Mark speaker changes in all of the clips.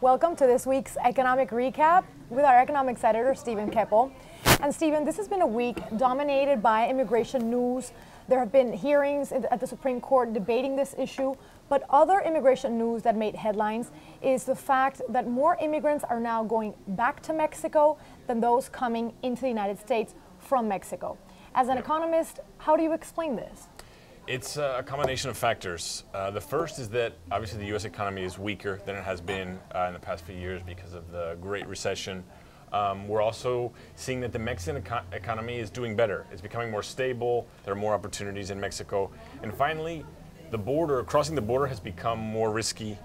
Speaker 1: Welcome to this week's Economic Recap with our economics editor, Stephen Keppel. And Stephen, this has been a week dominated by immigration news. There have been hearings at the Supreme Court debating this issue, but other immigration news that made headlines is the fact that more immigrants are now going back to Mexico than those coming into the United States from Mexico. As an economist, how do you explain this?
Speaker 2: It's a combination of factors. The first is that obviously the U.S. economy is weaker than it has been in the past few years because of the Great Recession. We're also seeing that the Mexican economy is doing better. It's becoming more stable. There are more opportunities in Mexico. And finally, crossing the border has become more risky,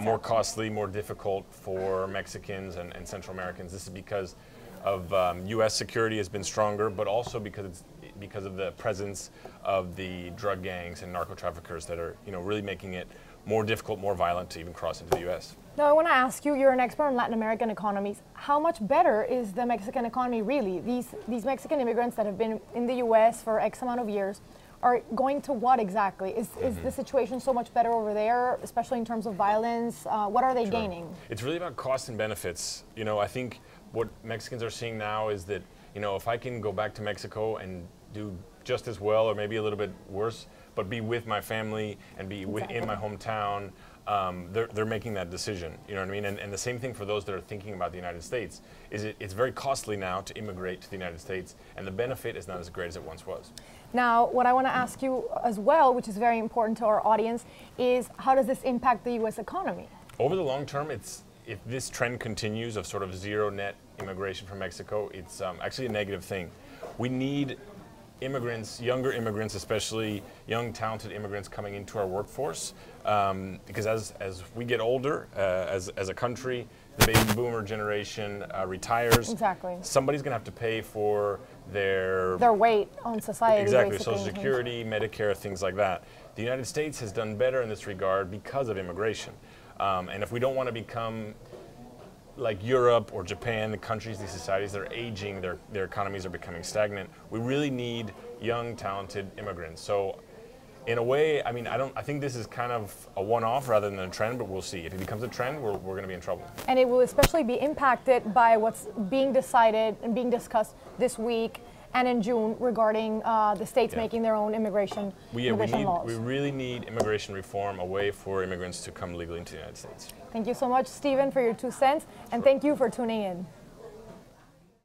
Speaker 2: more costly, more difficult for Mexicans and Central Americans. This is because of U.S. security has been stronger, but also because of the presence of the drug gangs and narco traffickers that are, really making it more difficult, more violent to even cross into the U.S.
Speaker 1: Now, I want to ask you, you're an expert on Latin American economies. How much better is the Mexican economy really? These Mexican immigrants that have been in the U.S. for X amount of years are going to what exactly? Is the situation so much better over there, especially in terms of violence? What are they gaining?
Speaker 2: It's really about costs and benefits. I think what Mexicans are seeing now is that, if I can go back to Mexico and do just as well or maybe a little bit worse, but be with my family and be within my hometown, they're making that decision, you know what I mean? And the same thing for those that are thinking about the United States, is it's very costly now to immigrate to the United States, and the benefit is not as great as it once was.
Speaker 1: Now, what I want to ask you as well, which is very important to our audience, is how does this impact the U.S. economy?
Speaker 2: Over the long term, if this trend continues of sort of zero net immigration from Mexico, it's actually a negative thing. We need immigrants, younger immigrants, especially young, talented immigrants coming into our workforce, because as we get older, as a country, the baby boomer generation retires.
Speaker 1: Exactly.
Speaker 2: Somebody's going to have to pay for their
Speaker 1: weight on society.
Speaker 2: Exactly, Social Security, Medicare, things like that. The United States has done better in this regard because of immigration. And if we don't want to become like Europe or Japan, the countries, these societies that are aging, their economies are becoming stagnant, we really need young, talented immigrants. So in a way, I think this is kind of a one-off rather than a trend, but we'll see. If it becomes a trend, we're going to be in trouble.
Speaker 1: And it will especially be impacted by what's being decided and being discussed this week and in June regarding the states making their own immigration laws.
Speaker 2: We really need immigration reform, a way for immigrants to come legally into the United States.
Speaker 1: Thank you so much, Stephen, for your 2 cents, and thank you for tuning in.